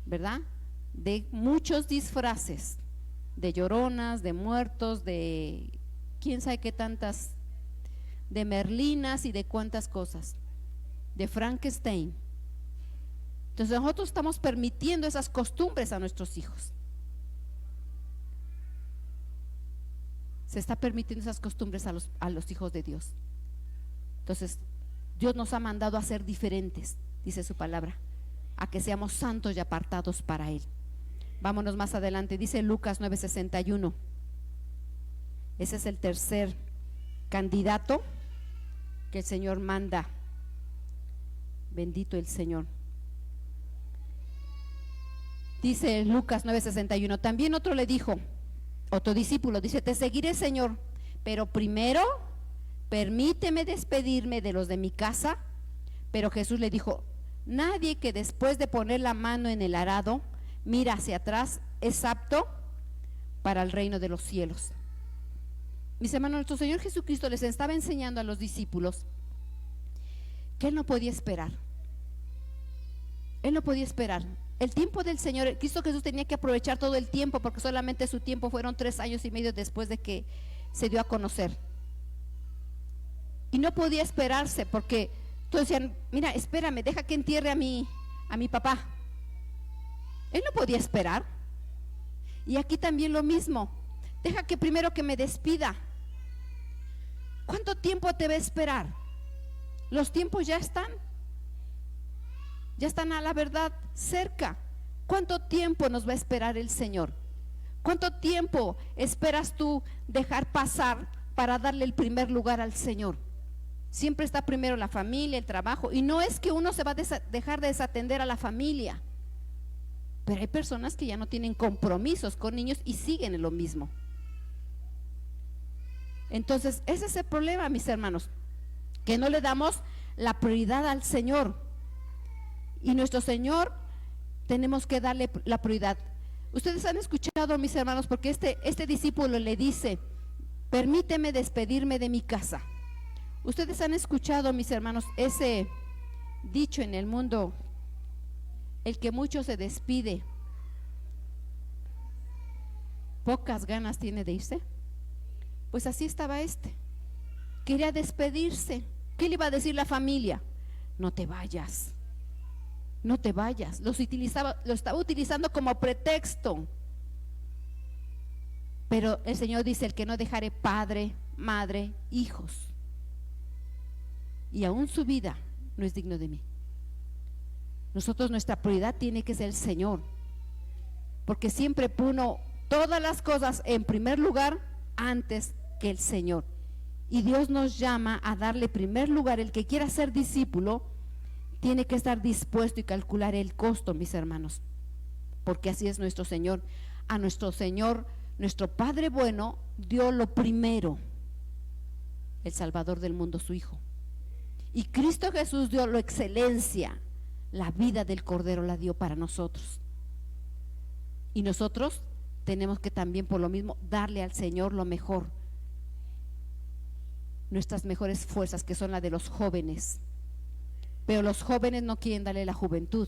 ¿verdad?, de muchos disfraces, de lloronas, de muertos, de quién sabe qué tantas, de merlinas y de cuántas cosas, de Frankenstein. Entonces nosotros estamos permitiendo esas costumbres a nuestros hijos. Se está permitiendo esas costumbres a los hijos de Dios. Entonces Dios nos ha mandado a ser diferentes, dice su palabra, a que seamos santos y apartados para Él. Vámonos más adelante, dice Lucas 9:61. Ese es el tercer candidato que el Señor manda. Bendito el Señor. Dice Lucas 9:61, también otro le dijo, otro discípulo, dice, te seguiré, Señor, pero primero permíteme despedirme de los de mi casa. Pero Jesús le dijo, nadie que después de poner la mano en el arado mira hacia atrás es apto para el reino de los cielos. Mis hermanos, nuestro Señor Jesucristo les estaba enseñando a los discípulos que Él no podía esperar. Él no podía esperar. El tiempo del Señor, Cristo Jesús tenía que aprovechar todo el tiempo, porque solamente su tiempo fueron 3 años y medio después de que se dio a conocer. Y no podía esperarse, porque todos decían, mira, espérame, deja que entierre a mi papá. Él no podía esperar. Y aquí también lo mismo, deja que primero que me despida. ¿Cuánto tiempo te va a esperar? Los tiempos ya están a la verdad cerca. ¿Cuánto tiempo nos va a esperar el Señor? ¿Cuánto tiempo esperas tú dejar pasar para darle el primer lugar al Señor? Siempre está primero la familia, el trabajo, y no es que uno se va a dejar de desatender a la familia, pero hay personas que ya no tienen compromisos con niños y siguen en lo mismo. Entonces ese es el problema, mis hermanos, que no le damos la prioridad al Señor, y nuestro Señor tenemos que darle la prioridad. Ustedes han escuchado, mis hermanos, porque este discípulo le dice, permíteme despedirme de mi casa. Ustedes han escuchado, mis hermanos, ese dicho en el mundo: el que mucho se despide, pocas ganas tiene de irse. Pues así estaba quería despedirse. ¿Qué le iba a decir la familia? No te vayas, no te vayas. Lo estaba utilizando como pretexto. Pero el Señor dice: el que no dejare padre, madre, hijos, y aún su vida, no es digno de mí. Nosotros, nuestra prioridad tiene que ser el Señor, porque siempre puso todas las cosas en primer lugar antes que el Señor. Y Dios nos llama a darle primer lugar. El que quiera ser discípulo tiene que estar dispuesto y calcular el costo, mis hermanos, porque así es nuestro Señor. A nuestro Señor, nuestro Padre bueno, dio lo primero, el Salvador del mundo, su Hijo. Y Cristo Jesús dio la excelencia, la vida del Cordero la dio para nosotros. Y nosotros tenemos que también, por lo mismo, darle al Señor lo mejor, nuestras mejores fuerzas, que son las de los jóvenes. Pero los jóvenes no quieren darle la juventud.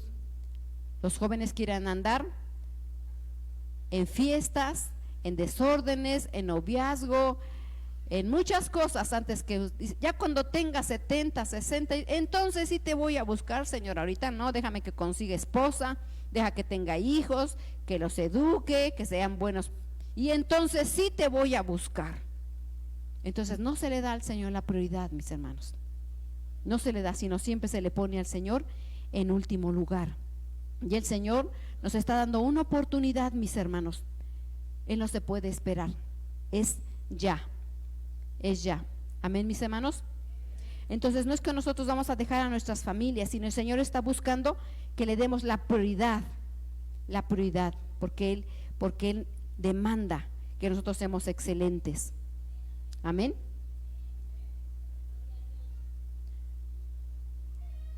Los jóvenes quieren andar en fiestas, en desórdenes, en noviazgo, en muchas cosas, antes que ya cuando tenga 70, 60, entonces sí te voy a buscar, Señor. Ahorita no, déjame que consiga esposa, deja que tenga hijos, que los eduque, que sean buenos, y entonces sí te voy a buscar. Entonces no se le da al Señor la prioridad, mis hermanos. No se le da, sino siempre se le pone al Señor en último lugar. Y el Señor nos está dando una oportunidad, mis hermanos. Él no se puede esperar, es ya. Es ya. Amén, mis hermanos. Entonces no es que nosotros vamos a dejar a nuestras familias, sino el Señor está buscando que le demos la prioridad, porque Él demanda que nosotros seamos excelentes. Amén.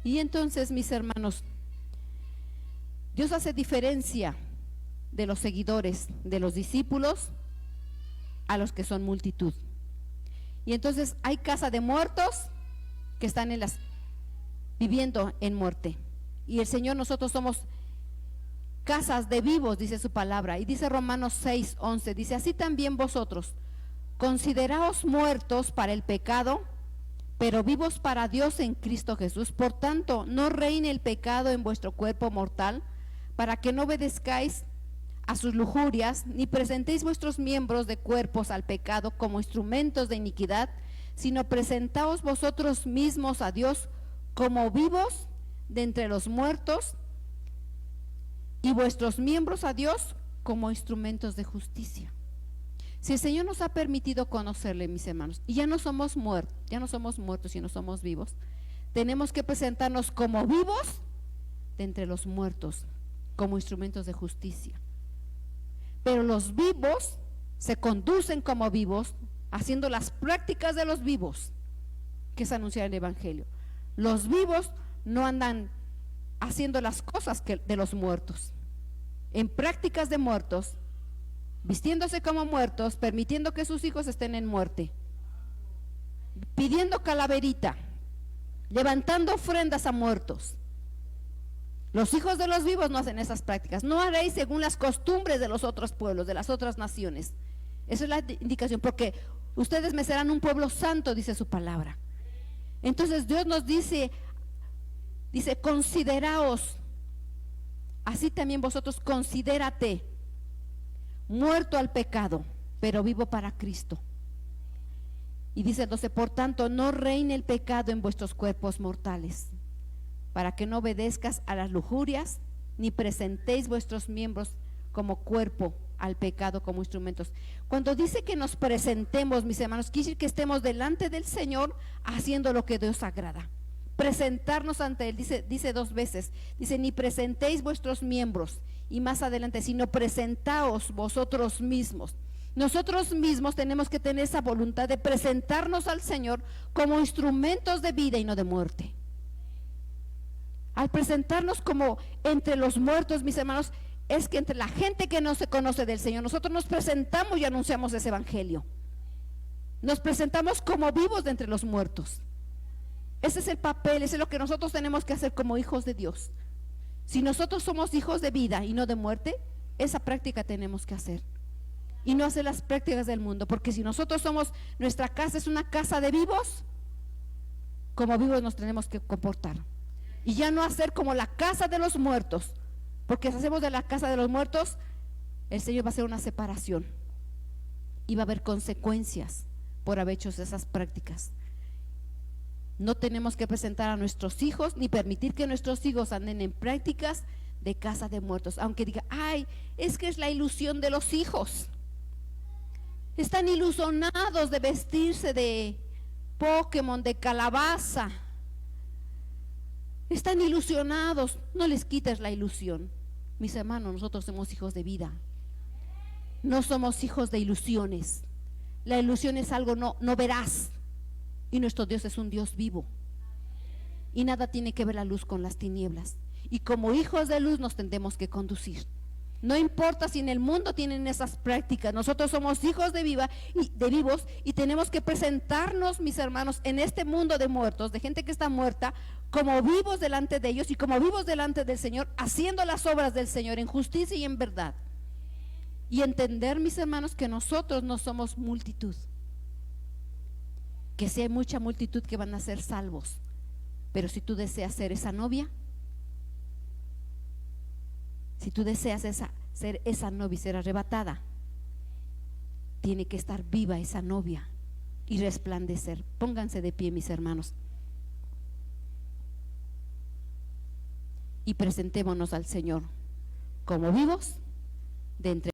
Y entonces, mis hermanos, Dios hace diferencia de los seguidores, de los discípulos, a los que son multitud. Y entonces hay casa de muertos que están viviendo en muerte. Y el Señor, nosotros somos casas de vivos, dice su palabra. Y dice Romanos 6:11, dice: así también vosotros, consideraos muertos para el pecado, pero vivos para Dios en Cristo Jesús. Por tanto, no reine el pecado en vuestro cuerpo mortal, para que no obedezcáis a sus lujurias, ni presentéis vuestros miembros de cuerpos al pecado como instrumentos de iniquidad, sino presentaos vosotros mismos a Dios como vivos de entre los muertos, y vuestros miembros a Dios como instrumentos de justicia. Si el Señor nos ha permitido conocerle, mis hermanos, y ya no somos muertos, sino somos vivos, tenemos que presentarnos como vivos de entre los muertos, como instrumentos de justicia. Pero los vivos se conducen como vivos, haciendo las prácticas de los vivos, que es anunciar el Evangelio. Los vivos no andan haciendo las cosas de los muertos, en prácticas de muertos, vistiéndose como muertos, permitiendo que sus hijos estén en muerte, pidiendo calaverita, levantando ofrendas a muertos. Los hijos de los vivos no hacen esas prácticas. No haréis según las costumbres de los otros pueblos, de las otras naciones. Esa es la indicación, porque ustedes me serán un pueblo santo, dice su palabra. Entonces Dios nos dice, consideraos, así también vosotros considérate, muerto al pecado, pero vivo para Cristo. Y dice 12, por tanto, no reine el pecado en vuestros cuerpos mortales, para que no obedezcas a las lujurias, ni presentéis vuestros miembros como cuerpo al pecado, como instrumentos. Cuando dice que nos presentemos, mis hermanos, quiere decir que estemos delante del Señor haciendo lo que Dios agrada. Presentarnos ante Él, dice 2 veces, dice: ni presentéis vuestros miembros, y más adelante, sino presentaos vosotros mismos. Nosotros mismos tenemos que tener esa voluntad de presentarnos al Señor como instrumentos de vida y no de muerte. Al presentarnos como entre los muertos, mis hermanos, es que entre la gente que no se conoce del Señor, nosotros nos presentamos y anunciamos ese Evangelio. Nos presentamos como vivos de entre los muertos. Ese es el papel, ese es lo que nosotros tenemos que hacer como hijos de Dios. Si nosotros somos hijos de vida y no de muerte, esa práctica tenemos que hacer. Y no hacer las prácticas del mundo, porque si nosotros somos, nuestra casa es una casa de vivos, como vivos nos tenemos que comportar. Y ya no hacer como la casa de los muertos, porque si hacemos de la casa de los muertos, el Señor va a hacer una separación y va a haber consecuencias por haber hecho esas prácticas. No tenemos que presentar a nuestros hijos ni permitir que nuestros hijos anden en prácticas de casa de muertos, aunque diga, ay, es que es la ilusión de los hijos. Están ilusionados de vestirse de Pokémon, de calabaza. Están ilusionados. No les quites la ilusión. Mis hermanos, nosotros somos hijos de vida. No somos hijos de ilusiones. La ilusión es algo no veraz. Y nuestro Dios es un Dios vivo. Y nada tiene que ver la luz con las tinieblas. Y como hijos de luz nos tendremos que conducir. No importa si en el mundo tienen esas prácticas, nosotros somos hijos de vivos y tenemos que presentarnos, mis hermanos, en este mundo de muertos, de gente que está muerta, como vivos delante de ellos y como vivos delante del Señor, haciendo las obras del Señor en justicia y en verdad. Y entender, mis hermanos, que nosotros no somos multitud, que sí hay mucha multitud que van a ser salvos, pero si tú deseas ser esa novia, si tú deseas ser esa novia y ser arrebatada, tiene que estar viva esa novia y resplandecer. Pónganse de pie, mis hermanos, y presentémonos al Señor como vivos de entre